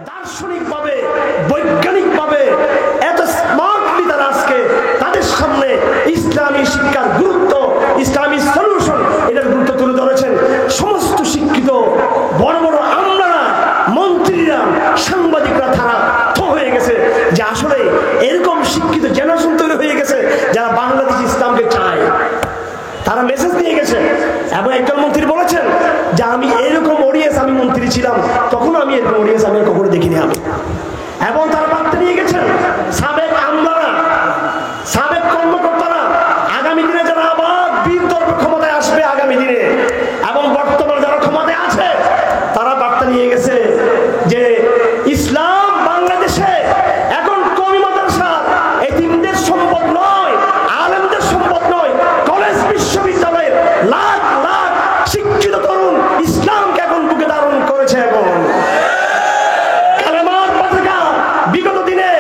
দার্শনিকভাবে, বৈজ্ঞানিকভাবে এত স্মার্টলি তারা আজকে তাদের সামনে ইসলামী শিক্ষার গুরুত্ব, ইসলামী সলিউশন, এটার গুরুত্ব তুলে ধরেছেন। সমস্ত শিক্ষিত বড় বড় আমলারা, মন্ত্রীরা, সাংবাদিকরা তারা হয়ে গেছে যে আসলে এরকম শিক্ষিত জেনারেশন তৈরি হয়ে গেছে যারা বাংলাদেশ ইসলামকে চায়। তারা মেসেজ নিয়ে গেছে এবং একজন মন্ত্রী বলেছেন যে আমি এরকম অডিয়েন্স, আমি মন্ত্রী ছিলাম তখন আমি এরকম অডিয়েন্স আমি কখনো দেখিনি আমি। এবং তারা বার্তা নিয়ে গেছেন সাবেক আমলারা, সাবেক কর্মকর্তারা, আগামী দিনে যারা আবার বীর দর্প ক্ষমতায় আসবে আগামী দিনে, এবং বর্তমানে যারা ক্ষমতায় আছে তারা বার্তা নিয়ে গেছে যে ইসলাম বাংলাদেশে এখন কওমি মাদ্রাসা এতিমদের সম্পদ নয়, আলেমদের সম্পদ নয়, কলেজ বিশ্ববিদ্যালয়ের লাখ লাখ শিক্ষিত তরুণ ইসলামকে এখন বুকে ধারণ করেছে। এখন কালেমার পতাকা, বিগত দিনে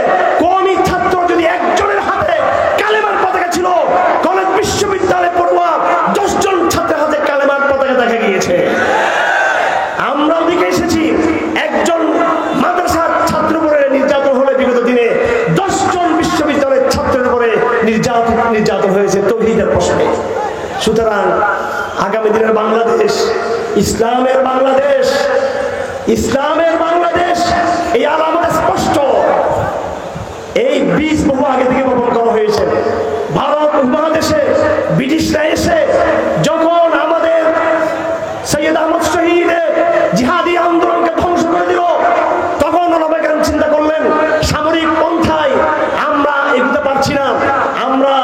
কওমি ছাত্র যদি একজনের হাতে কালেমার পতাকা ছিল, কলেজ বিশ্ববিদ্যালয়ে পড়ুয়া 10 জন ছাত্রের হাতে কালেমার পতাকা দেখা গিয়েছে। আমরাও দেখে এসেছি একজন মাদ্রাসার ছাত্র উপরে নির্যাতন হলে বিগত দিনে 10 জন বিশ্ববিদ্যালয়ের ছাত্রের উপরে নির্যাতন হয়েছে তৌহিদের প্রশ্নে। সুতরাং আগামী দিনের বাংলাদেশ ইসলামের বাংলাদেশ, ইসলামের বাংলাদেশ, এই আলামত স্পষ্ট। এই বীজ বহু আগে থেকে বপন করা হয়েছে। ভারত উপমহাদেশে ব্রিটিশরা এসে যখন আমাদের সৈয়দ আহমদ শহীদের জিহাদি আন্দোলনকে ধ্বংস করে দিল, তখন ওলামায়ে কেরাম চিন্তা করলেন সামরিক পন্থায় আমরা এগোতে পারছি না, আমরা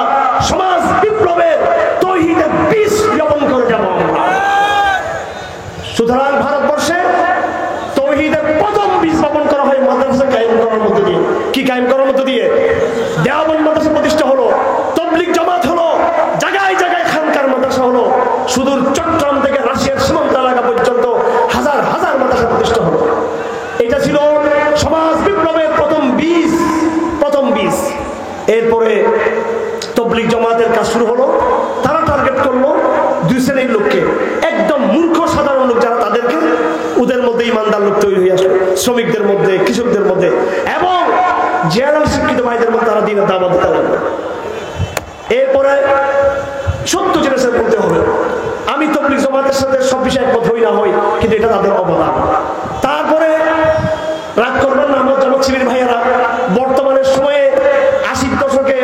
সমাজ বিপ্লবের তৌহিদের বীজ বপন করে যাব আমরা। সুতরাং ভারতবর্ষে তৌহিদের প্রথম বীজ বপন করা হয় মাদ্রাসা কায়েম করার মধ্য দিয়ে। কি কায়েম করার মধ্য দিয়ে? দেওবন্দ মাদ্রাসা প্রতিষ্ঠা হলো, তাবলীগ জামাত হলো, জায়গায় জায়গায় খানকার মাদ্রাসা হলো, সুদূর চট্টগ্রাম থেকে রাশিয়ার সীমান্ত এলাকা পর্যন্ত হাজার হাজার মাদ্রাসা প্রতিষ্ঠা হলো। এটা ছিল সমাজ বিপ্লবের প্রথম বীজ, প্রথম বীজ। এরপরে তাবলীগ জামাতের কাজ শুরু হলো। তারা টার্গেট করলো 2 শ্রেণীর লোককে, একদম মূর্খ সাধারণ লোক যারা, তাদেরকে ওদের মধ্যে ইমানদার লোক তৈরি হয়ে আসলো, শ্রমিকদের মধ্যে, কৃষকদের মধ্যে, এবং জেনারেল শিক্ষিত ভাইদের মধ্যে তারা দিনের দাওয়াত দিতে লাগলো। এরপরে সত্য জেনেশন করতে হবে। আমি তাবলীগ জামাতের সাথে সব বিষয়ে একমত হই না হই, কিন্তু এটা তাদের অবদান। তারপরে রাগ করবেন না আমার জামাত শিবির ভাইয়েরা, বর্তমানের সময়ে 80 দশকে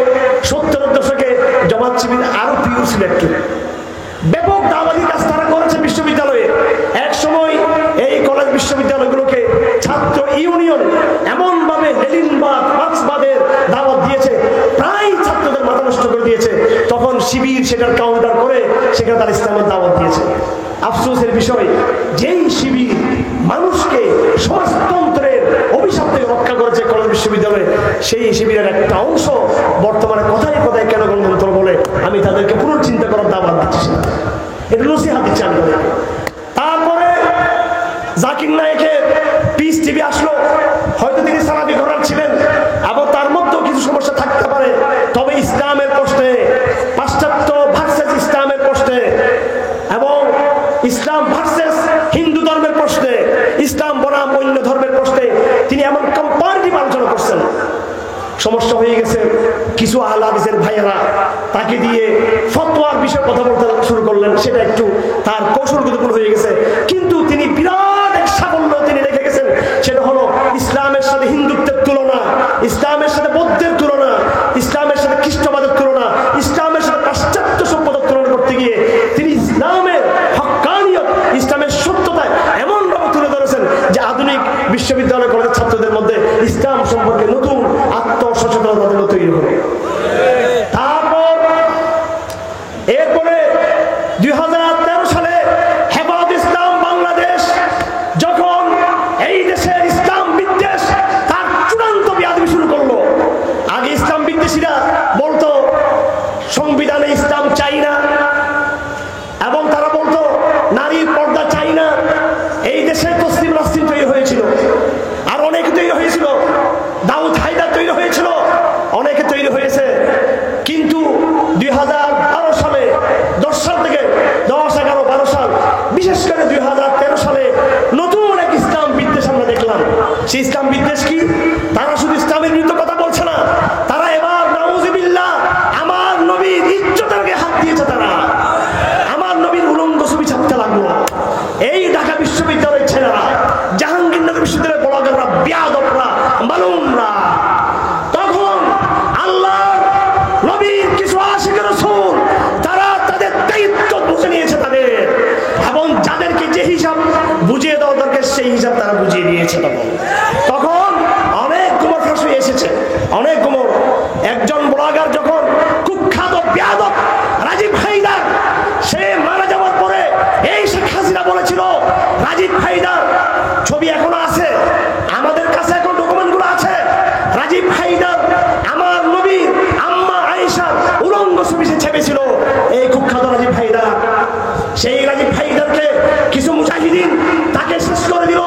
70 দশকে জামাত শিবির আরো প্রিয় ছিল একটু। ব্যাপক দাওয়াতি কাজ তারা করেছে বিশ্ববিদ্যালয়ে। এক সময় এই কলেজ বিশ্ববিদ্যালয়গুলোকে ছাত্র ইউনিয়ন এমন ভাবে লেনিনবাদ, মার্ক্সবাদের দাওয়াত দিয়েছে, প্রায় ছাত্রদের মাথা নষ্ট করে দিয়েছে। তখন শিবির সেটার কাউন্টার করে সেখানে তার ইসলামের দাওয়াত দিয়েছে। আফসোসের বিষয়, যেই শিবির মানুষকে সমাজতন্ত্রের অভিশাপ থেকে রক্ষা করেছে কলেজ বিশ্ববিদ্যালয়ে, সেই শিবিরের একটা অংশ বর্তমানে কথায় কথায় কেন গণতন্ত্র বলে আমি তাদেরকে পুনর্চিন্তা করার দাওয়াত দিচ্ছি না, এটা নসিহত দিচ্ছি আমি। তারপরে জাকির নায়েকের পিস টিভি আসলো। হয়তো তিনি সালাফি ঘরানার ছিলেন এবং তার মধ্যেও কিছু সমস্যা থাকতে পারে, তবে ইসলামের প্রশ্নে, পাশ্চাত্য ভার্সেস ইসলামের প্রশ্নে এবং ইসলাম ভার্সেস হিন্দু ধর্মের প্রশ্নে, ইসলাম বনাম অন্য ধর্মের প্রশ্নে তিনি এমন কম্পারেটিভ আলোচনা করছেন। সমস্যা হয়ে গেছে, কিছু আহলে হাদিসের ভাইয়েরা তাকে দিয়ে ফতোয়ার বিষয়ে কথা বলতে শুরু করলেন। সেটা একটু তার কৌশলগতপূর্ণ হয়ে গেছে, কিন্তু তিনি বিরাট এক সাফল্য তিনি রেখে গেছেন। সেটা হলো ইসলামের সাথে হিন্দুত্বের তুলনা, ইসলামের সাথে বৌদ্ধের তুলনা, ইসলামের সাথে খ্রিস্টবাদের তুলনা, ইসলামের সাথে পাশ্চাত্য সভ্যতার তুলনা করতে গিয়ে তিনি ইসলামের হক্কানিয়ত, ইসলামের সত্যতা এমন ভাবে তুলে ধরেছেন যে আধুনিক বিশ্ববিদ্যালয় কলেজের ছাত্রদের মধ্যে ইসলাম সম্পর্কে নতুন আত্মসচেতনতা তৈরি হবে। তারপর এরপরে 2013 সালে হেফাজত ইসলাম বাংলাদেশ যখন এই দেশের ইসলাম বিদ্বেষ তার চূড়ান্ত বিয়াদবি শুরু করলো। আগে ইসলাম বিদ্বেষীরা বলতো সংবিধানে ইসলাম চাই না, এবং তারা বলতো নারীর পর্দা চাই না। এই দেশে তসলিম নাসরিন তৈরি হয়েছিল, আর অনেকে তৈরি হয়েছিল, দাউদ হায়দার তৈরি হয়েছিল, অনেকে তৈরি হয়েছে। ইসলাম বিদ্বেষ কি? তারা শুধু ইসলামের বিরুদ্ধে কথা বলছে না, তারা এবার নাউজুবিল্লাহ আমার নবীর ইজ্জতের গায়ে হাত দিয়েছে। তারা আমার নবীর উলঙ্গ ছবি ছাপতে লাগলো। এই ঢাকা বিশ্ববিদ্যালয়ের ছেলেরা, জাহাঙ্গীরনগর বিশ্ববিদ্যালয়ের ব্লগাররা, বেয়াদবরা, মালুমরা, তখন আল্লাহর নবীর কিছু আশিকের রাসূল তারা তাদের দায়িত্ব বুঝে নিয়েছে তাদের, এবং যাদেরকে যে হিসাব বুঝিয়ে দেওয়া দরকার সেই হিসাব তারা বুঝিয়ে দিয়েছে। তখন অনেক গুমর ফাঁস হয়ে এসেছে, অনেক গুমর। একজন ব্লগার যখন কুখ্যাত বেয়াদব রাজীব হায়দার, সে মারা যাওয়ার পরে এই শেখ হাসিনা বলেছিল, রাজীব হায়দার ছবি এখনো আছে আমাদের কাছে, এখন ডকুমেন্টগুলো আছে, রাজীব হায়দার আমার নবীর আম্মা আয়েশার উলঙ্গ ছবি সে ছেপেছিল। এই কুখ্যাত রাজীব হায়দার, সেই রাজীব হায়দারকে কিছু মুজাহিদিন তাকে শেষ করে দিল।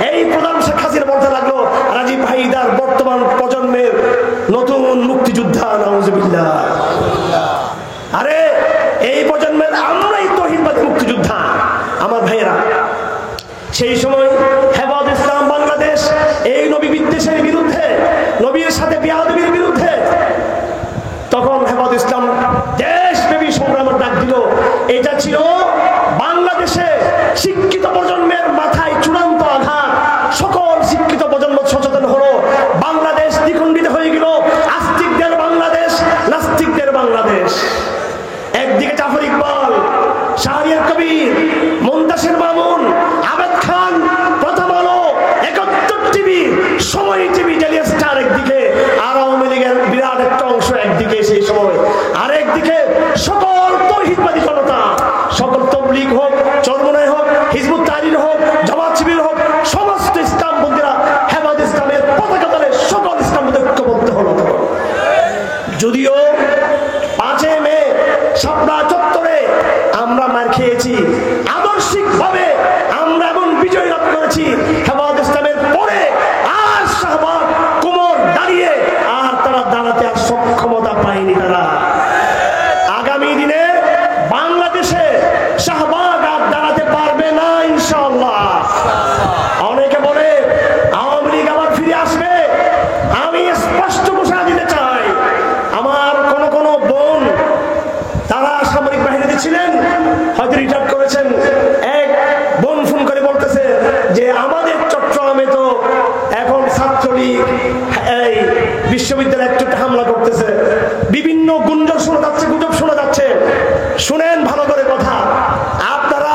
এই প্রধান শেখ হাসিনা বলতে লাগলো রাজীব হায়দার বর্তমান প্রজন্মের নতুন মুক্তিযোদ্ধা। নাউজুবিল্লাহ। আরে এই প্রজন্মের আমরাই তৌহিদবাদী মুক্তিযোদ্ধা। আমার ভাইয়েরা, সেই সময় হেফাজত ইসলাম বাংলাদেশ এই নবী বিদ্বেষের বিরুদ্ধে, নবীর সাথে বেয়াদবির বিরুদ্ধে, তখন হেফাজত ইসলাম দেশব্যাপী সংগ্রামের ডাক দিল। এটা ছিল বাংলাদেশে শিক্ষিত প্রজন্মের মাথায় চূড়ান্ত আঘাত। সকল শিক্ষিত প্রজন্ম সচেতন হলো, বাংলাদেশ দ্বিখণ্ডিত হয়ে গেল। আস্তিকদের বাংলাদেশ, নাস্তিকদের বাংলাদেশ। একদিকে জাফর ইকবাল, শাহরিয়ার কবির, মুনতাসির মামুন, আবেদ খান, প্রথম আলো, ৭১ টিভি, সময় টিভি, ডেইলি স্টার একদিকে, আর আওয়ামী লীগের বিরাট একটা অংশ একদিকে সেই সময়, আর একদিকে সকল তৌহিদবাদী জনতা, সকল তবলিগ হোক, চরমনাই হোক, হিজবুত তাহরীর হোক, জামাত শিবির হোক, সমস্ত ইসলামপন্থীরা হেফাজত ইসলামের পতাকা তলে সকল ইসলামপন্থী ঐক্যবদ্ধ হলো। যদিও ৫ মে শাপলা চত্বরে আমরা মার খেয়েছি, আদর্শিকভাবে আমরা এমন বিজয় লাভ করেছি, হেফাজত ইসলামের পরে আর শাহবাগ কোমর দাঁড়িয়ে আর তারা দাঁড়াতে আর সক্ষমতা পায়নি। তারা আগামী দিনে বাংলাদেশে শাহবাগ আর দাঁড়াতে পারবে না ইনশাআল্লাহ। অনেকে বলে আওয়ামী লীগ আবার ফিরে আসবে। আমি স্পষ্ট ঘোষণা দিতে চাই, আমার কোন কোন বোন তারা সামরিক বাহিনীতে ছিলেন, হয়তো রিটায়ার করেছেন, এক বোন ফোন করে বলতেছে যে আমাদের চট্টগ্রামে তো এখন ছাত্রলীগ এই বিশ্ববিদ্যালয়ে একটু হামলা করতেছে, বিভিন্ন গুঞ্জন শোনা যাচ্ছে, গুজব শোনা যাচ্ছে। শুনেন ভালো করে কথা, আপনারা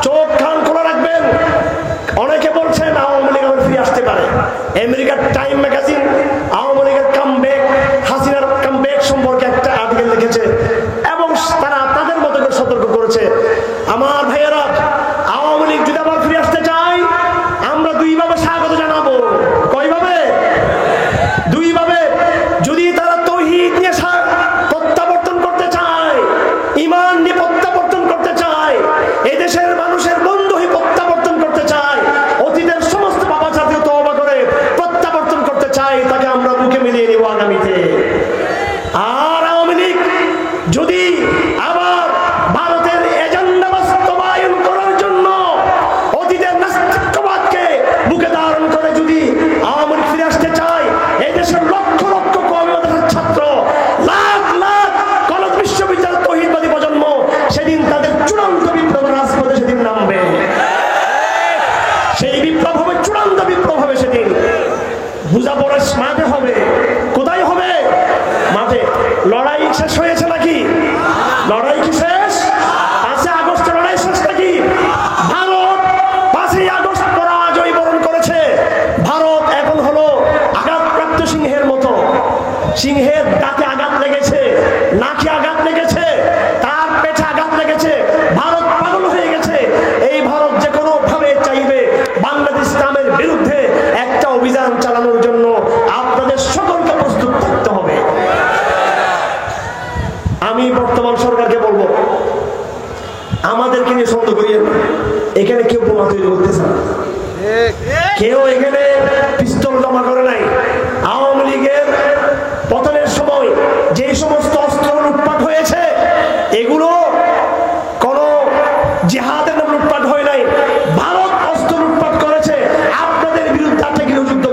চোখ কান খোলা রাখবেন। অনেকে বলছেন আওয়ামী লীগ আবার ফিরে আসতে পারে। আমেরিকার টাইম ম্যাগাজিন আওয়ামী লীগের কামব্যাক, হাসিনার কামব্যাক সম্পর্কে একটা আর্টিকেল লিখেছে এবং তারা তাদের মতো করে সতর্ক করেছে। আমার ভাইয়েরা, আওয়ামী লীগ যদি আবার ফিরে আসতে চায়, আমরা দুইভাবে স্বাগত জানাবো। কয়ভাবে? দুইভাবে। যদি তারা তৌহিদ নিয়ে প্রত্যাবর্তন করতে চায়, ঈমান নিয়ে প্রত্যাবর্তন করতে চায়, এদেশের মানুষের বন্ধু হয়ে প্রত্যাবর্তন করতে চায়, অতীতের সমস্ত বাবা জাতীয় তওবা করে প্রত্যাবর্তন করতে চায়, তাকে আমরা বুকে মিলিয়ে নেব আগামীতে। আর আওয়ামী লীগ যদি আবার ভারতের এজেন্ডা বাস্তবায়ন করার জন্য অতীতের নাস্তিকবাদকে বুকে ধারণ করে যদি আওয়ামী লীগ ফিরে আসতে চায়, এই দেশের লক্ষ লক্ষ কওমি ছাত্র, লাখ লাখ কলেজ বিশ্ববিদ্যালয় তৌহিদবাদী প্রজন্ম সেদিন তাদের চূড়ান্ত বিপ্লব রাজপথে সেদিন নামবে। সেই বিপ্লব হবে চূড়ান্ত বিপ্লব হবে সেদিন। বুঝাপড়া মাঠে হবে। কোথায় হবে? মাঠে। লড়াই শেষ হয়েছে নাকি? লড়াই কি শেষ? ৫ আগস্ট লড়াই শেষ নাকি? ভারত ৫ আগস্ট পরাজয় বরণ করেছে। ভারত এখন হলো আঘাতপ্রাপ্ত সিংহের মতো। সিংহের দাঁতে আঘাত লেগেছে, নাকে আঘাত লেগেছে, তার পেটে আঘাত লেগেছে, ভারত পাগল হয়ে গেছে। এই ভারত যে কোনো ভাবে চাইবে বাংলাদেশ ইসলামের বিরুদ্ধে একটা অভিযান চালানোর জন্য আপনাদের সকলকে প্রস্তুত থাকতে হবে। আমি বর্তমান সরকারকে বলবো, আমাদেরকে নিয়ে সন্দেহ করিয়ে এখানে কেউ বোমা তৈরি করতেছে না, কেউ এখানে পিস্তল জমা করে নাই। আওয়ামী লীগের পতনের সময় যে সমস্ত অস্ত্র লুটপাট হয়েছে, এগুলো কোন জিহাদের নামে লুটপাট হয় নাই। ভারত অস্ত্র লুটপাট করেছে, আপনাদের বিরুদ্ধে আপনি গৃহযুদ্ধ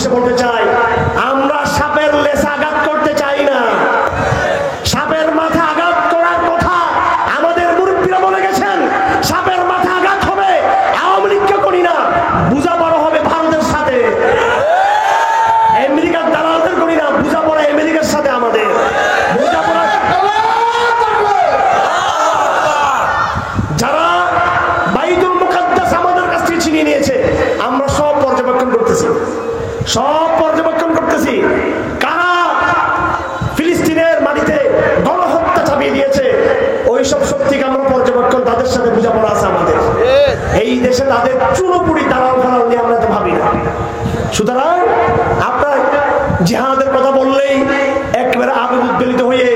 উদ্দেশ্যে বলতে চাই, আমরা সাপের লেজে আঘাত করতে চাই না, সাপের মাথা আঘাত করার কথা আমাদের মুরব্বীরা বলে গেছেন। সাপের মাথা আঘাত হবে, আওয়ামী লীগকে করি না, বোঝাপড়া হবে ভারতের সাথে, আমেরিকার দালালদের করি না, বোঝাপড়া আমেরিকার সাথে আমাদের বোঝাপড়া। যারা বাইতুল মুকাদ্দাস আমাদের কাছ থেকে ছিনিয়ে নিয়েছে, আমরা সব পর্যবেক্ষণ করতেছি, সব পর্যবেক্ষণ করতেছি। কারা ফিলিস্তিনের মাটিতে গণহত্যা চাপিয়ে দিয়েছে, ওই সব শক্তিকে আমরা পর্যবেক্ষণ, তাদের সাথে বোঝাপড়া আছে আমাদের। এই দেশে তাদের চুনোপুরি দালাল ফালাল নিয়ে আমরা তো ভাবি না। সুতরাং আপনার জিহাদের কথা বললেই একেবারে আবেগ উদ্বেলিত হয়ে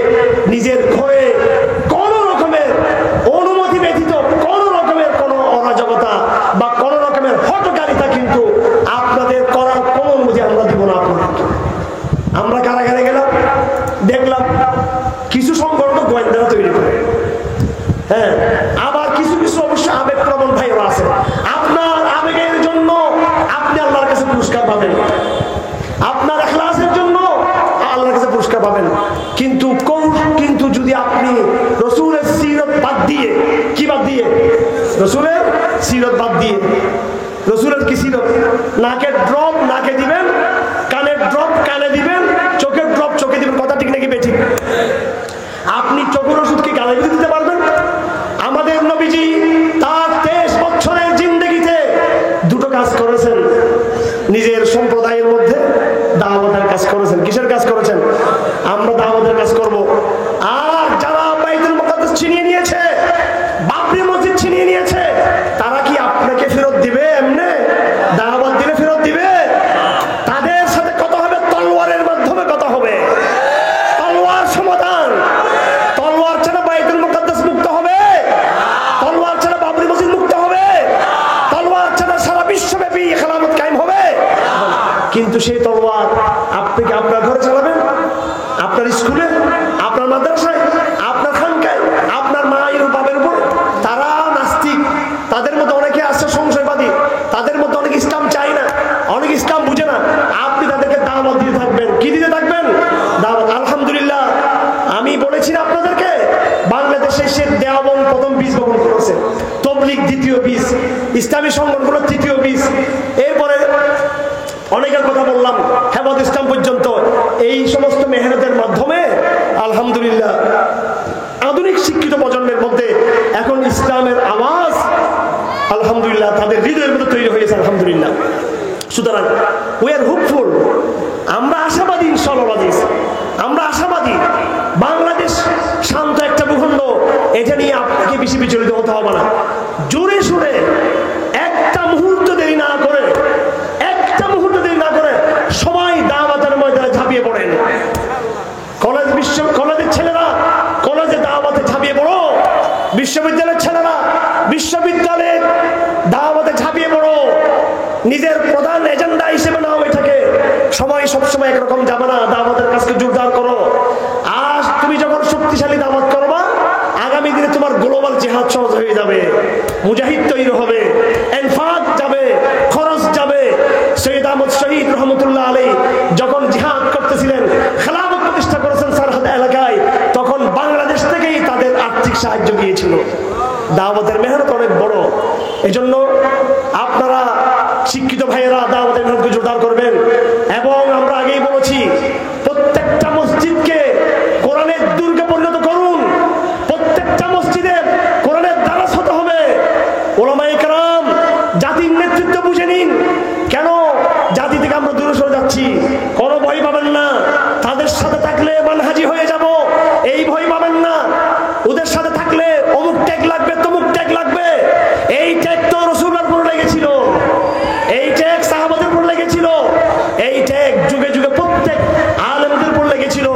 নিজের ঘরে কোন রকমের অনুমতি ব্যতীত কোন রকমের কোন অরাজকতা বা কোন রকমের হটকারিতা কিন্তু আপনাদের করার কোন অনুমতি আমরা দিব না আপনাদেরকে। আমরা কারাগারে গেলাম, দেখলাম কিছু সংগঠন গোয়েন্দারা তৈরি করে, হ্যাঁ, আবার কিছু কিছু অবশ্য আবেগ প্রবণ ভাইরা আছে। আপনার আবেগের জন্য আপনি আল্লাহর কাছে পুরস্কার পাবেন, আপনার ইখলাসের জন্য আল্লাহর কাছে পুরস্কার পাবেন। কিন্তু যদি আপনি রাসূলের সিরত বাদ দিয়ে, কি বাদ দিয়ে? রাসূলের সিরত বাদ দিয়ে। রাসূলের কি সিরত? নাকের ড্রপ নাকে দিবেন, কানের ড্রপ কানে দিবেন, চোখের ড্রপ চোখে দিবেন। কথা ঠিক নাকি বেঠিক? আপনি চোখের ওষুধ কি গালে দিতে পারবেন? আমাদের নবীজি তার 23 বছরের জিন্দেগিতে দুটো কাজ করেছেন। নিজের সম্প্রদায়ের মধ্যে দাওয়াতের কাজ করেছেন। কিসের কাজ করেছেন? আমরা দাওয়াতের কাজ করব। আর যারা বাইতুল মুকাদ্দাস ছিনিয়ে নিয়েছে, বাবরি মসজিদ ছিনিয়ে নিয়েছে, তারা কি আপনাকে ফেরত দিবে? এমনি দাওয়াত দিলে ফেরত দিবে? তাদের সাথে কথা হবে তলোয়ারের মাধ্যমে, কথা হবে তলোয়ার সমাধান। তলোয়ার ছাড়া বাইতুল মুকাদ্দাস মুক্ত হবে? তলোয়ার ছাড়া বাবরি মসজিদ মুক্ত হবে? তলোয়ার ছাড়া সারা বিশ্বব্যাপী খেলাফত কায়েম হবে? কিন্তু সেই তলোয়ার আপনি কি আপনার ঘরে চালাবেন? আপনার স্কুলে, আপনার মাদ্রাসায়, আপনার খানকায়, আপনার মায়ের বাবার উপর? তারা নাস্তিক, তাদের মধ্যে অনেকে আছে সংশয়বাদী, তাদের মধ্যে অনেক ইসলাম চায় না, অনেক ইসলাম বুঝে না। আপনি তাদেরকে দাওয়াত দিতে থাকবেন। কি দিতে থাকবেন? দাওয়াত। আলহামদুলিল্লাহ, আমি বলেছি না আপনাদেরকে, বাংলাদেশে সে দেওবন্দ প্রথম বীজ বপন করেছে, তবলিগ দ্বিতীয় বীজ, ইসলামী সংগঠনগুলো তৃতীয় বীজ, এরপরে অনেকের কথা বললাম, হেফাজত ইসলাম পর্যন্ত। এই সমস্ত মেহনতের মাধ্যমে আলহামদুলিল্লাহ আধুনিক শিক্ষিত প্রজন্মের মধ্যে এখন ইসলামের আওয়াজ আলহামদুলিল্লাহ তাদের হৃদয়ের মধ্যে তৈরি হয়েছে আলহামদুলিল্লাহ। সুতরাং উই আর হোপফুল, আমরা আশাবাদী, ইনশাআল্লাহ আমরা আশাবাদী। বাংলাদেশ শান্ত একটা ভূখণ্ড, এটা নিয়ে আপনাকে বেশি বিচলিত হতে হবে না। জোরে সুরে একটা মুহূর্ত দেরি না করে, সবাই দাওয়াতের ময়দানে ঝাঁপিয়ে পড়েন। কলেজের ছেলেরা কলেজে দাওয়াতে ঝাঁপিয়ে পড়ো, বিশ্ববিদ্যালয়ের ছেলেরা বিশ্ববিদ্যালয়ের দাওয়াতে ঝাঁপিয়ে পড়ো। নিজের প্রধান এজেন্ডা হিসেবে নাও এটাকে। সবাই সবসময় একরকম যাবে না, দাওয়াতের কাজকে জোরদার করো। আজ তুমি যখন শক্তিশালী দাওয়াত করবা, আগামী দিনে তোমার গ্লোবাল জিহাদ সহজ হয়ে যাবে, মুজাহিদ তৈরি হবে, ইনফাক যাবে, খরচ যাবে। সৈয়দ আহমদ শহীদ রহমতুল্লাহ আলাইহি যখন জিহাদ করতেছিলেন, খেলাফত প্রতিষ্ঠা করেছেন সরহদ এলাকায়, তখন বাংলাদেশ থেকেই তাদের আর্থিক সাহায্য গিয়েছিল। দাওয়াতের মেহনত অনেক বড়। এজন্য আপনারা শিক্ষিত ভাইয়েরা দাওয়াতের মেহনতকে জোরদার করবেন। এবং আমরা আগেই বলেছি, প্রত্যেকটা মসজিদকে কোরআনের দুর্গে পরিণত করুন। প্রত্যেকটা মসজিদে কোরআনের দারাস হতে হবে। উলামায়ে কেরাম জাতির নেতৃত্ব বুঝে নিন। কেন জাতি থেকে আমরা দূরে সরে যাচ্ছি? কোনো ভয় পাবেন না, তাদের সাথে থাকলে মানহাজি হয়ে যাব, এই ভয় পাবেন না। ওদের সাথে থাকলে অমুক ট্যাগ লাগবে, তমুক ট্যাগ লাগবে। এই ট্যাগ তো রাসূলের উপর লেগেছিল, এই ট্যাগ সাহাবাদের উপর লেগেছিল, এই ট্যাগ যুগে যুগে প্রত্যেক আলেমদের উপর লেগেছিল।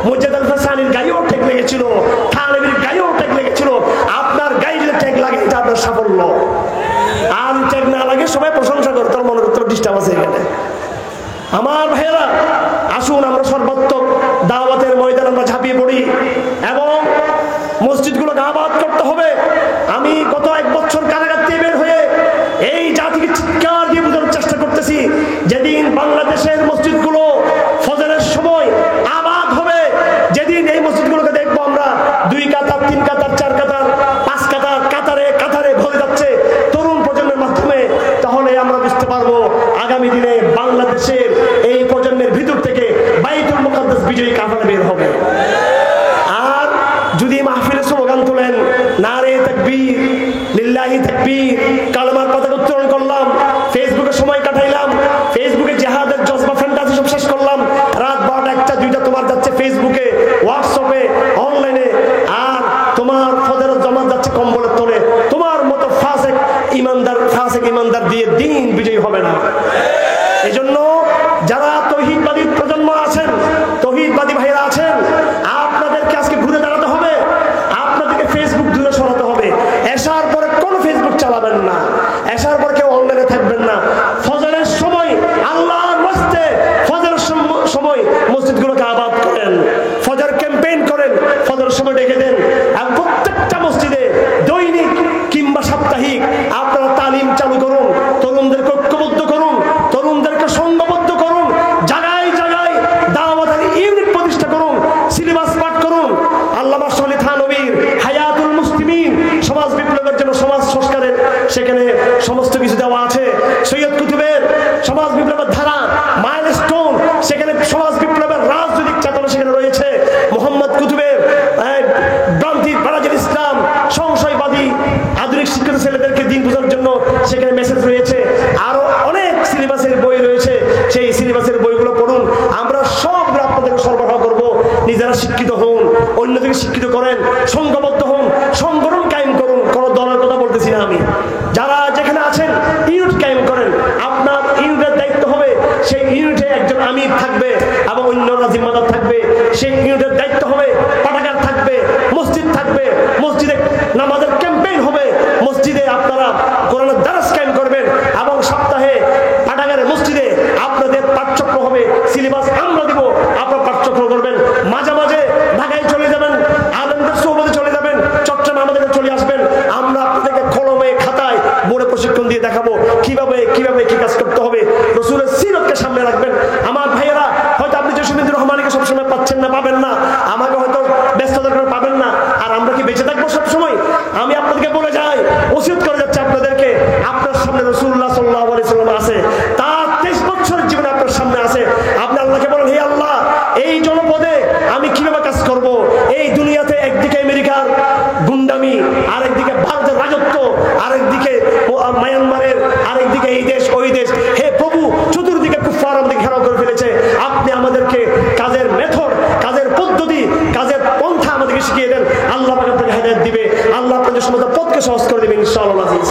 মুজাদ্দিদ আল-ফাসানির গায়েও ট্যাগ লেগেছিল, থানবীর গায়েও ট্যাগ লেগেছিল। আপনার গায়ে যদি ট্যাগ লাগে, এটা আপনার সাফল্য। আর ট্যাগ না লাগে সবাই প্রশংসা করে, তোর মনে করতে ডিস্টার্ব আছে এখানে। আমার ভাইয়েরা, আসুন আমরা সর্বাত্মক দাওয়াতের ময়দানে আমরা ঝাঁপিয়ে পড়ি এবং মসজিদগুলোকে আবাদ করতে হবে। আমি গত 1 বছর কারাগার থেকে বের হয়ে এই জাতিকে চিৎকার দিয়ে বোঝানোর চেষ্টা করতেছি, যেদিন বাংলাদেশের হাজির হবে। আর যদি মাহফিলে স্লোগান তোলেন নারে তাকবীর লিল্লাহি তাকবীর, কালেমার পতাকা উত্তোলন করলাম, ফেসবুকে সময় কাটাইলাম, ফেসবুকে জিহাদের জজবা ফ্যান্টাসি সব শেষ করলাম, রাত 12টা 1টা 2টা তোমার যাচ্ছে ফেসবুকে, হোয়াটসঅ্যাপে, অনলাইনে, আর তোমার ফজরের জামাত যাচ্ছে কম্বলের তলে, তোমার মতো ফাসিক ইমানদার দিয়ে দিন বিজয়ী হবে না। এজন্য যারা তৌহিদবাদী প্রজন্ম আছেন, তৌহিদবাদী ভাইরা আছেন, আপনাদেরকে আজকে ঘুরে দাঁড়াতে হবে, আপনাদেরকে ফেসবুক দূরে সরাতে হবে। এশার পরে কোন ফেসবুক চালাবেন না, এশার পর কেউ অনলাইনে থাকবেন না। ফজরের সময় আল্লাহর ওয়াস্তে ফজরের সময় মসজিদগুলোকে আবাদ করেন, ফজর ক্যাম্পেইন করেন, ফজরের সময় ডেকে দেন, এবং প্রত্যেকটা মসজিদে দৈনিক কিংবা সাপ্তাহিক আপনারা তালিম চালু করুন, তরুণদেরকে ঐক্যবদ্ধ করুন, তরুণদেরকে সংঘবদ্ধ করুন, জায়গায় জায়গায় দাওয়াতের ইউনিট প্রতিষ্ঠা করুন, সিলেবাস পাঠ করুন। আল্লামা শহীদ থানবীর হায়াতুল মুসলিমিন, সমাজ বিপ্লবের জন্য সমাজ সংস্কারের সেখানে সমস্ত কিছু দেওয়া আছে। সৈয়দ কুতুবের সমাজ বিপ্লবের ধারা মাইলস্টোন, সেখানে সমাজ বিপ্লবের রাজনৈতিক চেতনা সেখানে রয়েছে। মোহাম্মদ কুতুবের ভ্রান্তি বারাজুল ইসলাম, সংশয়বাদী আধুনিক শিক্ষিত ছেলেদেরকে দিন বোঝার জন্য সেখানে মেসেজ রয়েছে। আরো অনেক সিলেবাসের বই রয়েছে, সেই সিলেবাসের বইগুলো পড়ুন। আমরা সবগুলো আপনাদেরকে সরবরাহ করব। নিজেরা শিক্ষিত হন, অন্যদেরকে শিক্ষিত করেন, সংঘবদ্ধ হন, সংগঠন কায়েম করুন। কোন দলের কথা বলতেছি না আমি। যারা যেখানে আছেন ইউনিট কায়েম করেন। আপনার ইউনিটের দায়িত্ব হবে, সেই ইউনিটে একজন আমির থাকবে এবং অন্যরা জিম্মাদার থাকবে। সেই ইউনিটের দায়িত্ব হবে, পাঠাগার থাকবে, মসজিদ থাকবে, মসজিদে নামাজের ক্যাম্পেইন হবে, মসজিদে আপনারা কোরআনের দারাস কায়েম করবেন এবং সপ্তাহে পাঠাগারে মসজিদে আপনাদের পাঠচক্র হবে, সিলেবাস আমরা দিব, আপনারা পাঠচক্র করবেন। মাঝে মাঝে ঢাকায় চলে যাবেন, আলেমদের সোহবতে চলে যাবেন, চট্টগ্রামে আমাদের চলে আসবেন। আমরা আপনাদেরকে কলমে খাতায় বোর্ডে প্রশিক্ষণ দিয়ে দেখাবো কিভাবে কি কাজ করতে হবে। রাসূলের সিরাতকে সামনে রাখবেন। আমার ভাইয়েরা, হয়তো আপনি জসিমুদ্দিন রহমানকে সবসময় পাচ্ছেন না, পাবেন না, আমাকে হয়তো ব্যস্ততার কারণে পাবেন না। আর আমরা কি বেঁচে থাকবো সবসময়? আমি আপনাদেরকে বলে যাই, ওসিয়ত করে যাচ্ছে আপনাদেরকে, আপনার সামনে রাসূলুল্লাহ সাল্লাল্লাহু আলাইহি ওয়াসাল্লাম আছে, তার 23 বছরের জীবন আপনার সামনে আছে। আপনি আল্লাহকে বলেন, হে আল্লাহ, এই জনপদে আমি কিভাবে কাজ করব? এই দুনিয়াতে একদিকে আমেরিকার গুন্ডামি, আরেকদিকে ভারতের রাজত্ব, আরেকদিকে মায়ানমারের, আরেকদিকে এই দেশ ওই দেশ। হে প্রভু, চতুর্দিকে কুফফার আমাদেরকে ঘেরাও করে ফেলেছে। আপনি আমাদেরকে কাজের মেথড, কাজের পদ্ধতি, কাজের পন্থা আমাদেরকে শিখিয়ে দেন। আল্লাহ পাক আপনাকে হেদায়েত দিবে, আল্লাহ আপনাদের সমস্ত পথকে সহজ করে দিবেন ইনশাআল্লাহ আজিজ।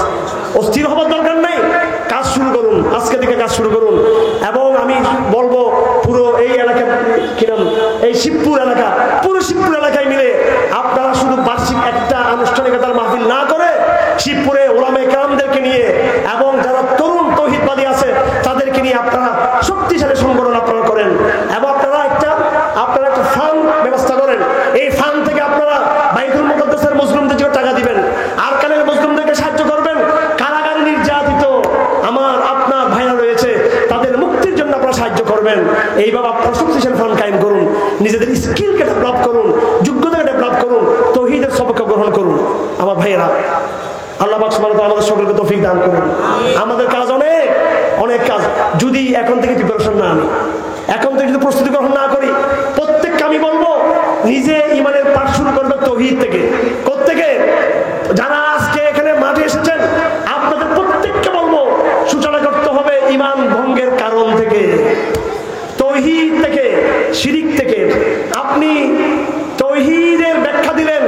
অস্থির হবার দরকার নেই, কাজ শুরু করুন, আজকে থেকে কাজ শুরু করুন। এবং আমি বলবো পুরো এই এলাকা, কিরম এই শিবপুর এলাকা, পুরো শিবপুর এলাকায় মিলে আপনারা শুধু বার্ষিক একটা আনুষ্ঠানিকতার মাহফিল না করে শিবপুরে ওলামায়ে কেরামদেরকে নিয়ে এবং যারা তরুণ তৌহিদবাদী আছে তাদেরকে নিয়ে আপনারা শক্তিশালী সংগঠন আপনারা করেন এবং আপনারা একটা ফান্ড ব্যবস্থা করেন। এই ফান্ড থেকে আপনারা বাইতুল মুকাদ্দাসের মুসলিমদের টাকা দিবেন, আর কানের মুসলিমদেরকে সাহায্য করবেন। কারাগারে নির্যাতিত আমার আপনার ভাইরা রয়েছে, তাদের মুক্তির জন্য আপনারা সাহায্য করবেন। এইভাবে আপনারা শক্তিশালী ফান্ড কায়েম করুন, নিজেদের স্কিলকে ডেভেলপ করুন, যোগ্যতাকে ডেভেলপ করুন, তৌহিদের সবক গ্রহণ করুন। আমার ভাইয়েরা, আল্লাহ পাক সুবহানাহু ওয়া তাআলা আমাদের সকলকে তৌফিক দান করুন। আমাদের কাজ অনেক কাজ। যদি এখন থেকে প্রিপারেশন না নিই, এখন থেকে যদি প্রস্তুতি গ্রহণ না করি, প্রত্যেককে আমি বলবো নিজে ইমানের পাঠ শুরু করবে তৌহিদ থেকে। কোত্থেকে? যারা আজকে এখানে মাঠে এসেছেন, আপনাদের প্রত্যেককে বলবো সূচনা করতে হবে ইমান ভঙ্গের কারণ থেকে, তৌহিদ থেকে, শিরিক থেকে। আপনি তৌহিদের ব্যাখ্যা দিলেন,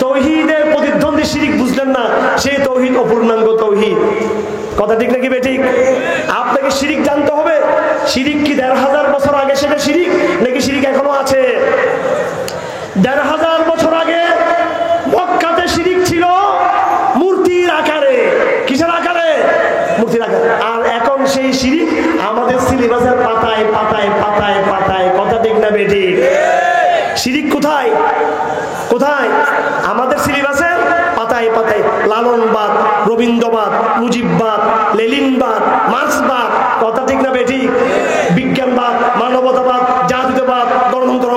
তৌহিদের প্রতিদ্বন্দ্বী শিরিক বুঝলেন না, সেই তৌহিদ অপূর্ণাঙ্গ তৌহিদ। কথা ঠিক নাকি বেঠিক? আপনাকে শিরিক জানতে হবে। শিরিক কি ১৫০০ বছর আগে সেটা শিরিক, নাকি শিরিক এখনো আছে? ১৫০০ বছর আগে মক্কাতে শিরিক ছিল মূর্তির আকারে। কিসের আকারে? মূর্তির আকারে। আর এখন সেই শিরিক আমাদের সিলেবাসের পাতায় পাতায় পাতায় পাতায়। কথা ঠিক না বেঠিক? শিরিক কোথায়? আমাদের সিলেবাসের পাতায় পাতায়। লালনবাদ, রবীন্দ্রবাদ, মুজিববাদ, লেনিনবাদ, মার্ক্সবাদ। কথা ঠিক না বেঠিক? বিজ্ঞানবাদ, মানবতাবাদ, জাতীয়তাবাদ, গণতন্ত্র,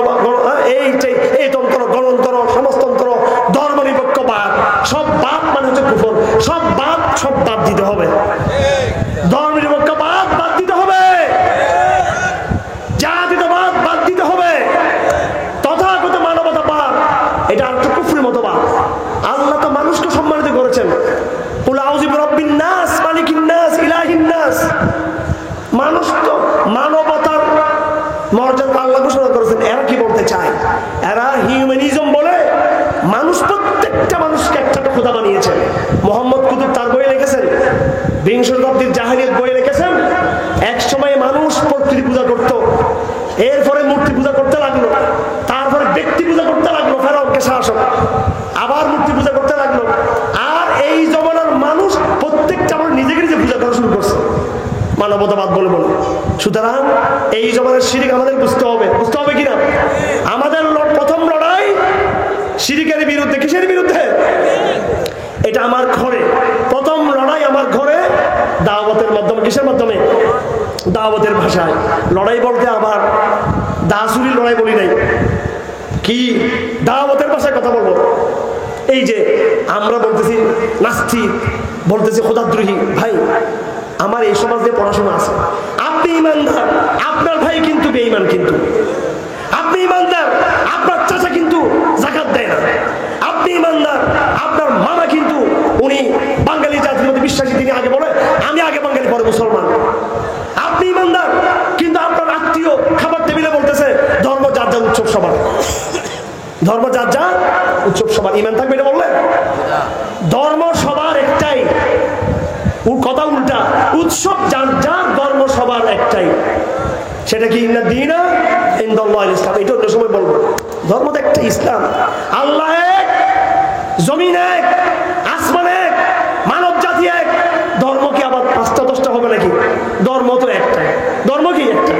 এই তন্ত্র, গণতন্ত্র, সমাজতন্ত্র, ধর্মনিরপেক্ষবাদ, সব বাদ মানে হচ্ছে কুফর। সব বাদ দিতে হবে। ধর্মনিরপেক্ষবাদ বাদ দিতে হবে, জাতীয়তাবাদ বাদ দিতে হবে, এরা হিউম্যানিজম বলে মানুষ, প্রত্যেকটা মানুষকে একটা খোদা বানিয়েছে। মোহাম্মদ কুতুব তার বইয়ে লিখেছেন, বিংশ শতাব্দীর জাহেলিয়াত বইয়ে লিখেছেন, এক সময় মানুষ প্রকৃতি পূজা করত, এরপরে মূর্তি পূজা করতে লাগলো, তারপরে ব্যক্তি পূজা করতে লাগলো, ফেরাউনকে শাসক, আবার মূর্তি পূজা করতে লাগলো। আর এই জমানার মানুষ প্রত্যেকটা আমার নিজেকে নিজে পূজা করা শুরু করছে, মানবতাবাদ বলে বলে। সুতরাং এই জমানার শিরিক আমাদের বুঝতে হবে কিনা? আমাদের প্রথম লড়াই শিরিকের বিরুদ্ধে। কিসের বিরুদ্ধে? এটা আমার ঘরে, প্রথম লড়াই আমার ঘরে দাওয়াতের মাধ্যমে। কিসের মাধ্যমে? দাওয়াতের ভাষায় লড়াই বলতে আবার দাসুরি লড়াই বলি নাই, কি দাওয়াতের ভাষায় কথা বলবো। এই যে আমরা বলতেছি নাস্তিক, বলতেছি খোদাদ্রোহী, ভাই আমার এই সমাজে পড়াশোনা আছে, আপনি ইমানদার, আপনার ভাই কিন্তু বেঈমান, কিন্তু আপনি ইমানদার, আপনার চাচা কিন্তু যাকাত দেয় না, আপনি ইমানদার, আপনার মামা কিন্তু উনি বাঙালি জাতির মধ্যে বিশ্বাসী, তিনি আগে বলে আমি আগে বাঙালি পরে মুসলমান। আপনি ইমানদার, কিন্তু আপনার আত্মীয় খাবার টেবিলে বলতেছে ধর্ম যার যা, উৎসব সবার, ধর্ম যার যা, উৎসব সবার। ইমান থাকবে এটা বললে? ধর্ম সবার একটাই, কথা উল্টা, উৎসব যার যার, ধর্ম সবার একটাই। সেটা কি? ইন্না দীনা ইনদাল্লাহিল ইসলাম। এটা অন্য সময় বলবো। ধর্ম তো একটা, ইসলাম। আল্লাহ এক, জমিন এক, আসমান এক, মানব জাতি এক। ধর্ম কি আবার 5টা 10টা হবে নাকি? ধর্ম তো একটা। ধর্ম কি? একটা।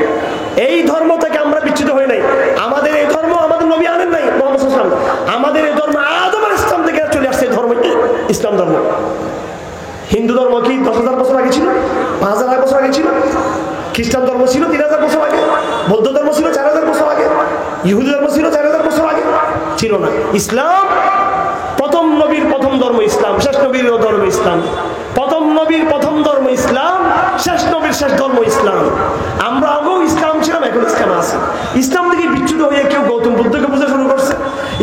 এই ধর্ম থেকে আমরা বিচ্যুত হই নাই। আমাদের এই ধর্ম আমাদের নবী আনেন নাই, মুহাম্মদ সাল্লাল্লাহু আলাইহি ওয়াসাল্লাম। আমাদের এই ধর্ম আদম আলাইহিস সালাম থেকে চলে আসছে, এই ধর্ম ইসলাম ধর্ম। হিন্দু ধর্ম কি 10,000 বছর আগে ছিল? 5,000 বছর আগে ছিল? খ্রিস্টান ধর্ম ছিল 3,000 বছর আগে? বৌদ্ধ ধর্ম ছিল 4,000 বছর আগে? ইহুদি ধর্ম ছিল 4,000 বছর আগে? ছিল না। ইসলাম প্রথম নবীর প্রথম ধর্ম ইসলাম, শেষ নবীর ধর্ম ইসলাম। প্রথম নবীর প্রথম ধর্ম ইসলাম, শেষ নবীর শেষ ধর্ম ইসলাম। আমরা আগেও ইসলাম ছিলাম, এখন ইসলাম আছে। ইসলাম থেকে বিচ্যুত হয়ে কেউ গৌতম বুদ্ধকে পূজা শুরু করছে,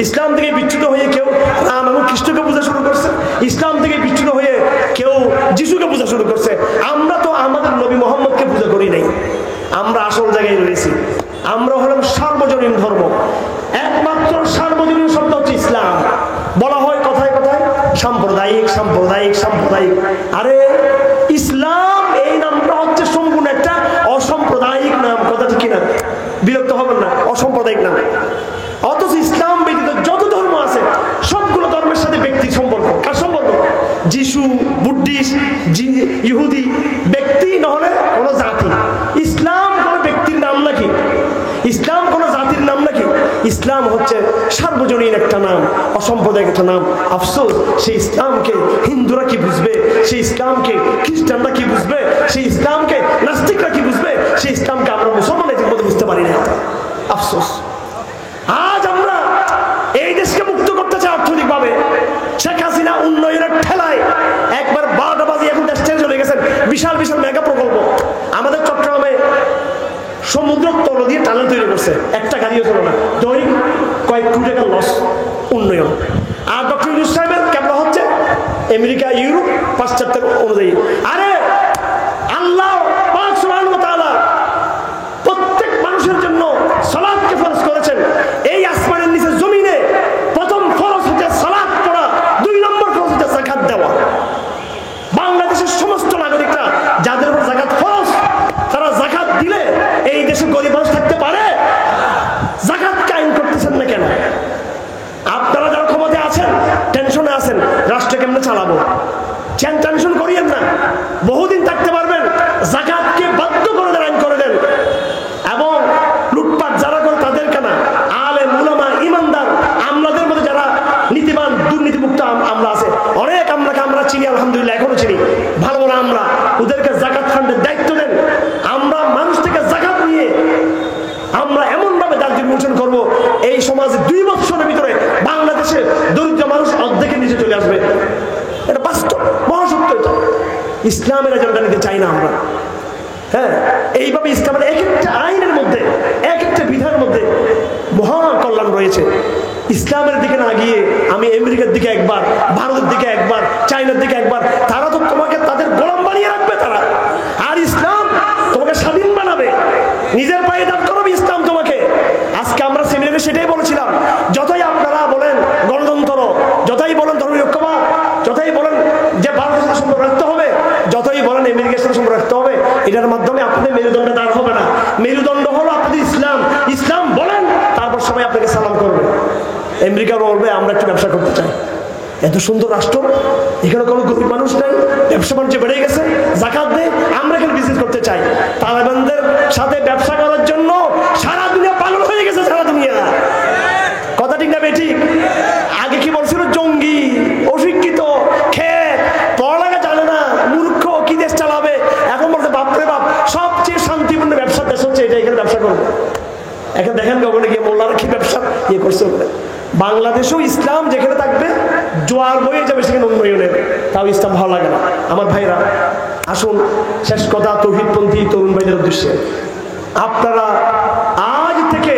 ইসলাম থেকে বিচ্যুত হয়ে কেউ রাম এবং কৃষ্ণকে পূজা শুরু করছে, ইসলাম থেকে বিচ্যুত হয়ে কেউ যিশুকে পূজা শুরু করছে। আমরা তো আমাদের নবী মোহাম্মদকে পূজা করি নাই, আমরা আসল জায়গায় রয়েছি। আমরা হলাম সার্বজনীন ধর্ম। একমাত্র সার্বজনীন শব্দ হচ্ছে ইসলাম। বলা হয় কথায় কথায় সাম্প্রদায়িক সাম্প্রদায়িক সাম্প্রদায়িক। আরে ইসলাম এই নামটা হচ্ছে সম্পূর্ণ একটা অসাম্প্রদায়িক নাম, কথা ঠিক কিনা? বিরক্ত হবেন না, অসাম্প্রদায়িক নাম। অথচ ইসলাম ব্যতীত যত ধর্ম আছে সবগুলো ধর্মের সাথে ব্যক্তির সম্পর্ক। কার সম্পর্ক? যিশু, বুদ্ধিস্ট, ইহুদি, ব্যক্তি নহলে কোনো জাতি। ইসলাম কোনো ব্যক্তির নাম নাকি? ইসলাম কোনো জাতির নাম নাকি? ইসলাম হচ্ছে সার্বজনীন একটা নাম, অসাম্প্রদায়িক একটা নাম। আফসোস, সেই ইসলামকে হিন্দুরা কি বুঝবে, সেই ইসলামকে খ্রিস্টানরা কি বুঝবে, সেই ইসলামকে নাস্তিকরা কি বুঝবে, সেই ইসলামকে আমরা মুসলমানদের মধ্যে বুঝতে পারি না। আফসোস। আজ আমরা এই দেশকে মুক্ত করতে চাই অর্থনৈতিকভাবে। শেখ হাসিনা উন্নয়নের ঠেলায় একবার 12টা বাজে এখন দেশ ছেড়ে চলে গেছেন। বিশাল বিশাল মেগা প্রকল্প আমাদের চট্টগ্রামে সমুদ্র তল দিয়ে টানেল তৈরি করছে, একটা গাড়িও ছিল না, দৈনিক কয়েক কোটি টাকা লস উন্নয়ন। আর ডক্টর ইউনূস সাহেবের কেবলা হচ্ছে আমেরিকা, ইউরোপ, পাশ্চাত্যের অনুযায়ী। আরে আল্লাহ পাক সুবহানাহু ওয়া তাআলা প্রত্যেক মানুষের জন্য সালাতকে ফরজ করেছেন। এই আসমানের নিচে জমিনে প্রথম ফরজ হচ্ছে সালাত পড়া, 2 নম্বর ফরজ হচ্ছে যাকাত দেওয়া। বাংলাদেশের সমস্ত নাগরিকরা যাদের উপর যাকাত ফরজ, তারা যাকাত দিলে এই দেশে গরিব মানুষ থাকতে পারে? যাকাত কায়েম করতেছেন না কেন? আপনারা যারা ক্ষমতায় আছেন টেনশনে আছেন, রাষ্ট্র কেমনে চালাবো, টেনশন করিয়েন না, বহুদিন থাকতে পারবেন। যাকাতকে বাধ্য করে দেন, আইন করে দেন। এবং লুটপাট যারা করে তাদের কেনা, আলেম উলামা ইমানদার আমলাদের মধ্যে যারা নীতিবান দুর্নীতিমুক্ত আমলা আছে অনেক, আমরা চিনি, আলহামদুলিল্লাহ এখনো চিনি ভালো ভালো আমরা। ওদেরকে যাকাত ফান্ডের দায়িত্ব দেন। আমরা মানুষ থেকে যাকাত নিয়ে আমরা এমন ভাবে দারিদ্র্য উন্মোচন করবো, এই সমাজে 2 বছরের ভিতরে বাংলাদেশে দরিদ্র মানুষ অর্ধেকের নিচে চলে আসবে। এটা বাস্তব, মহাসত্য। এটা ইসলামের এজেন্ডা নিতে চাই না আমরা। হ্যাঁ, এইভাবে ইসলামের এক একটা আইনের মধ্যে, এক একটা বিধানের মধ্যে মহান কল্যাণ রয়েছে। ইসলামের দিকে না গিয়ে আমি আমেরিকার দিকে একবার, ভারতের দিকে একবার, চায়নার দিকে একবার, তারা তো তোমাকে তাদের গোলাম বানিয়ে রাখবে তারা। আর ইসলাম তোমাকে স্বাধীন বানাবে, নিজের পায়ে দাঁড় করাবে ইসলাম তোমাকে। আজকে আমরা সেমিনারে সেটাই বলেছিলাম, আমেরিকা বলবে আমরা একটু ব্যবসা করতে চাই। এত সুন্দর রাষ্ট্র, এখানে কোনো গরিব মানুষ নাই, ব্যবসা বাণিজ্য বেড়ে গেছে, যাকাত দেয়, আমরা এখানে বিজনেস করতে চাই। তালেবানদের সাথে ব্যবসা করার জন্য সারা দুনিয়া পাগল হয়ে গেছে, সারা দুনিয়া। কথা ঠিক না বেঠিক? আগে কি বলছিল? জঙ্গি, অশিক্ষিত, খেয়ে পড়ালেখা জানে না, মূর্খ, কি দেশ চালাবে। এখন বলতে বাপরে বাপ, সবচেয়ে শান্তিপূর্ণ ব্যবসার দেশ হচ্ছে এটা, এখানে ব্যবসা করবো। এখন দেখেন কখনো গিয়ে মোল্লারা কি ব্যবসা ইয়ে করছে। বাংলাদেশেও ইসলাম যেখানে থাকবে জোয়ার বয়ে যাবে সেখানে উন্নয়নের, তাও ইসলাম ভালো লাগে না। আমার ভাইরা আসুন, শেষ কথা তৌহিদপন্থী তরুণ ভাইদের উদ্দেশ্যে, আপনারা আজ থেকে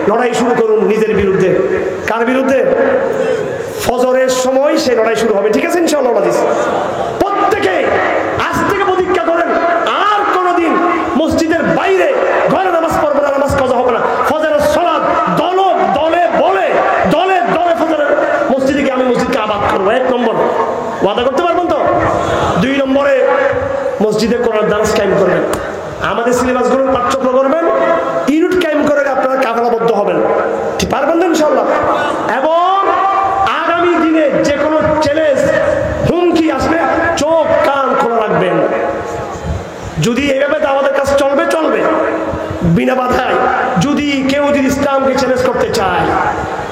লড়াই শুরু করুন নিজের বিরুদ্ধে। কার বিরুদ্ধে? ফজরের সময় সেই লড়াই শুরু হবে, ঠিক আছে ইনশাআল্লাহ। প্রত্যেকে আজ থেকে প্রতিজ্ঞা করেন, আর কোনোদিন মসজিদের বাইরে ঘরে নামাজ পড়বে না, নামাজ কাজা হবে না। ফজরের সালাত দলে দলে ফজরের মসজিদে গিয়ে আমি মসজিদকে আবাদ করবো। 1 নম্বর ওয়াদা করতে পারবেন তো? 2 নম্বরে মসজিদে কোরআন দার্স কায়েম করবেন, আমাদের সিলেবাসগুলোর পাঠ্যক্রম করবেন, ইউনিট কায়েম করে আপনারা কাফেলাবদ্ধ হবেন, ঠিক পারবেন তো ইনশাআল্লাহ। এবং আগামী দিনে যে কোনো চ্যালেঞ্জ, হুমকি আসবে, চোখ কান খোলা রাখবেন। যদি এইভাবে আমাদের কাছে চলবে বিনা বাধায়। যদি কেউ ইসলামকে চ্যালেঞ্জ করতে চায়,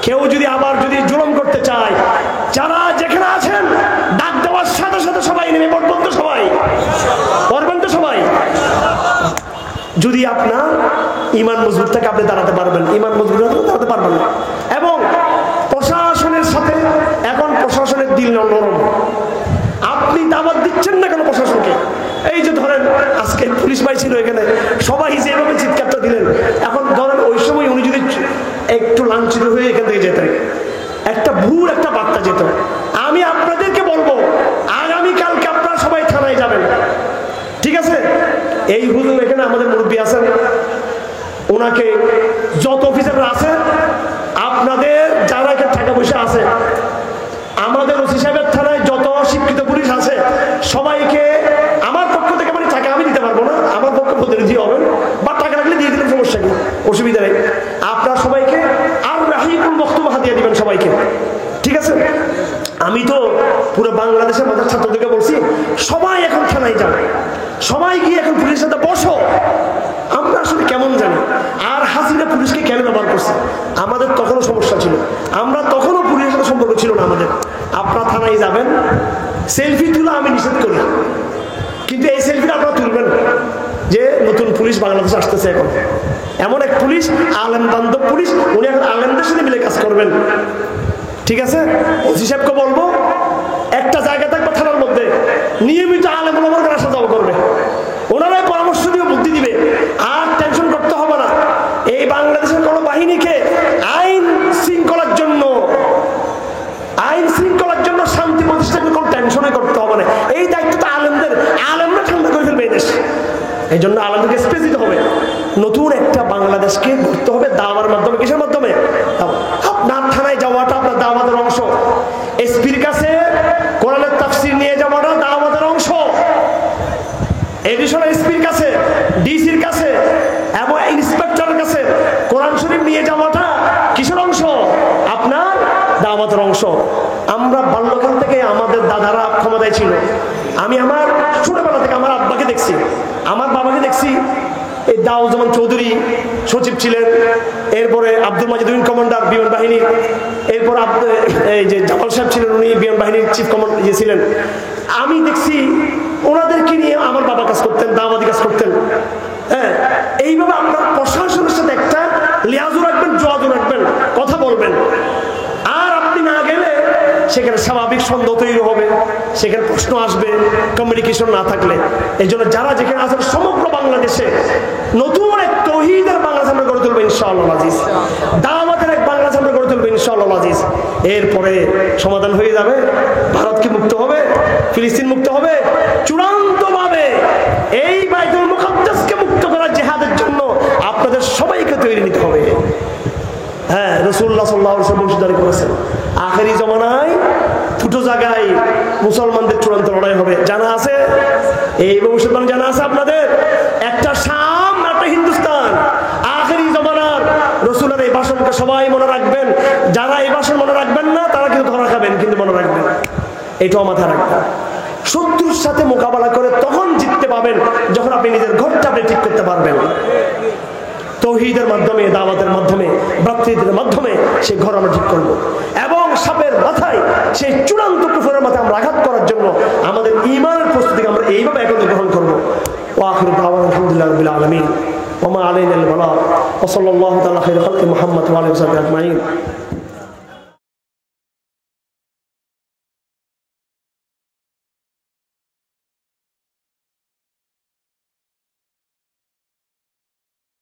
কেউ আবার জুলুম করতে চায়, যারা যেখানে আছেন ডাক দেওয়ার সাথে সাথে সবাই নেমে পড়বেন তো, সবাই পড়বেন তো সবাই। যদি আপনার ঈমান মজবুত থাকে আপনি দাঁড়াতে পারবেন, ঈমান মজবুত থাকে দাঁড়াতে পারবেন না। এবং প্রশাসনের সাথে, এখন প্রশাসনের দিল নরম, আপনি দাওয়াত দিচ্ছেন না কেন প্রশাসনকে? এই যে ধরেন আজকে পুলিশ ভাই ছিল এখানে, সবাই যেভাবে চিৎকারটা দিলেন, এখন ধরেন ওই সময় উনি যদি একটু লাঞ্ছিত হয়ে এখান থেকে যেতেন, একটা ভুল একটা বার্তা যেত। আমি আপনাদেরকে বলবো আগামীকালকে আপনারা সবাই থানায় যাবেন, ঠিক আছে? এই হুজুর এখানে আমাদের মুরব্বী আছেন, ওনাকে যত অফিসাররা আছে, আপনাদের যারা এখানে টাকা পয়সা আছে, আমাদের ওসি সাহেবের থানায় যত শিক্ষিত পুলিশ আছে, সবাইকে আমার পক্ষ থেকে, মানে টাকা আমি দিতে পারবো না, আমার পক্ষ প্রতিনিধি হবেন, বা টাকা রাখলে দিয়ে দিলেন, সমস্যা কি, অসুবিধা নেই। আপনার সবাইকে আর রাহিকুল বক্তব্য হাতিয়ে দিবেন সবাইকে, ঠিক আছে? আমি তো পুরো বাংলাদেশের মাথার ছাত্রদেরকে বলছি, সবাই এখন থানায় যান, সবাই গিয়ে এখন পুলিশের সাথে বসো। আমরা আসলে কেমন জানি, আর হাসিনা পুলিশকে কেন ব্যবহার করছে? আমাদের তখনও সমস্যা ছিল, আমরা তখনও পুলিশের সাথে সম্পর্ক ছিল না আমাদের। আপনারা থানায় যাবেন, সেলফি তুলা আমি নিষেধ করি, কিন্তু এই সেলফিটা আপনারা তুলবেন যে নতুন পুলিশ বাংলাদেশে আসতেছে। এখন এমন এক পুলিশ, আলেম বান্ধব পুলিশ, উনি এখন আলেমদের সাথে মিলে কাজ করবেন, ঠিক আছে? ওসি সাহেবকে বলবো একটা জায়গা থাকবে থানার মধ্যে, নিয়মিত আলেম ওলামার আসা যাওয়া করবে, ওনারাই পরামর্শ দিয়ে বুদ্ধি দিবে, আর টেনশন করতে হবে না। এই বাংলাদেশের কোনো বাহিনীকে আইন শৃঙ্খলার জন্য শান্তি প্রতিষ্ঠার কোনো টেনশনই করতে হবে না। এই দায়িত্বটা আলেমদের, আলেমরা ঠান্ডা করে ফেলবে এই দেশ। এই জন্য আলেমদেরকে স্পেস দিতে হবে, নতুন একটা বাংলাদেশকে গড়তে হবে দাওয়ার মাধ্যমে। কিসের মাধ্যমে? আপনার থানায় যাওয়াটা আপনার দাওয়াতের অংশ, এসপির কাছে কোরআনের তাফসীর নিয়ে যাওয়াটা দাওয়াতের অংশ, এডিশনাল এসপির কাছে, ডিসির কাছে এবং ইন্সপেক্টরের কাছে কোরআন শরীফ নিয়ে যাওয়াটা কিসের অংশ? আপনার দাওয়াতের অংশ। আমরা বাল্যকাল থেকে আমাদের দাদারা ক্ষমতায় ছিল, আমি আমার ছোটবেলা থেকে আমার আব্বাকে দেখছি, আমার বাবাকে দেখছি। এই দাউজ্জামান চৌধুরী সচিব ছিলেন, এরপরে আব্দুল মাজিদ কমান্ডার বিমান বাহিনীর, এরপর এই যে জামাল সাহেব ছিলেন, উনি বিমান বাহিনীর চিফ কমান্ডার ছিলেন। আমি দেখছি ওনাদেরকে নিয়ে আমার বাবা কাজ করতেন, দাওয়াতি কাজ করতেন। হ্যাঁ, এইভাবে আপনার প্রশাসনের সাথে একটা লিয়াজু রাখবেন, জোয়াজু রাখবেন, কথা বলবেন। আর আপনি না গেলে সেখানে স্বাভাবিক সন্দেহ তৈরি হবে, সেখানে প্রশ্ন আসবে কমিউনিকেশন না থাকলে। এই জন্য যারা যেখানে আছেন সমগ্র বাংলাদেশে নতুন এক তৌহিদের বাংলাদেশ আমরা গড়ে তুলবো ইনশাআল্লাহ আজিজ, দাওয়াতের এক বাংলাদেশ আমরা গড়ে তুলবো ইনশাআল্লাহ আজিজ। এরপরে সমাধান হয়ে যাবে, ভারত কি মুক্ত হবে, ফিলিস্তিন মুক্ত হবে, চূড়ান্তভাবে এই বাইতুল মুকাদ্দাসকে মুক্ত করার জিহাদের জন্য আপনাদের সবাইকে তৈরি নিতে হবে। হ্যাঁ, রাসূলুল্লাহ সাল্লাল্লাহু আলাইহি ওয়াসাল্লাম বংশধারী করেছেন, আখেরি জমানায় দুটো জায়গায় মুসলমানদের চূড়ান্ত লড়াই হবে, জানা আছে? এই ভবিষ্যৎবাণী জানা আছে আপনাদের? একটা শাম, একটা হিন্দুস্তান। আখেরি জমানার রাসূলের এই ভাষণকে সবাই মনে রাখবেন, যারা এই ভাষণ পাবেন, কিন্তু মনে রাখবেন, এটাও মাথায় রাখবেন, শত্রুর সাথে মোকাবেলা করে তখন জিততে পাবেন যখন আপনি নিজের ঘরটা আপনি ঠিক করতে পারবেন। তৌহিদের মাধ্যমে, দাওয়াতের মাধ্যমে, ভ্রাতৃত্বের মাধ্যমে সেই ঘর আমরা ঠিক করবো, এবং সাপের মাথায় সেই চূড়ান্ত কুফরের মাথায় আমরা আঘাত করার জন্য আমাদের ঈমানের প্রস্তুতিকে আমরা এইভাবে একত্রে গ্রহণ করবো। ওয়া আখিরু দাওয়ানা আলহামদুলিল্লাহি রাব্বিল আলামিন ওয়া মা আলাইনা আল বালাগ ওয়া সাল্লাল্লাহু তাআলা খায়রা খালকি মুহাম্মদ ওয়া আলিহি ওয়া সাহবিহি আজমাইন।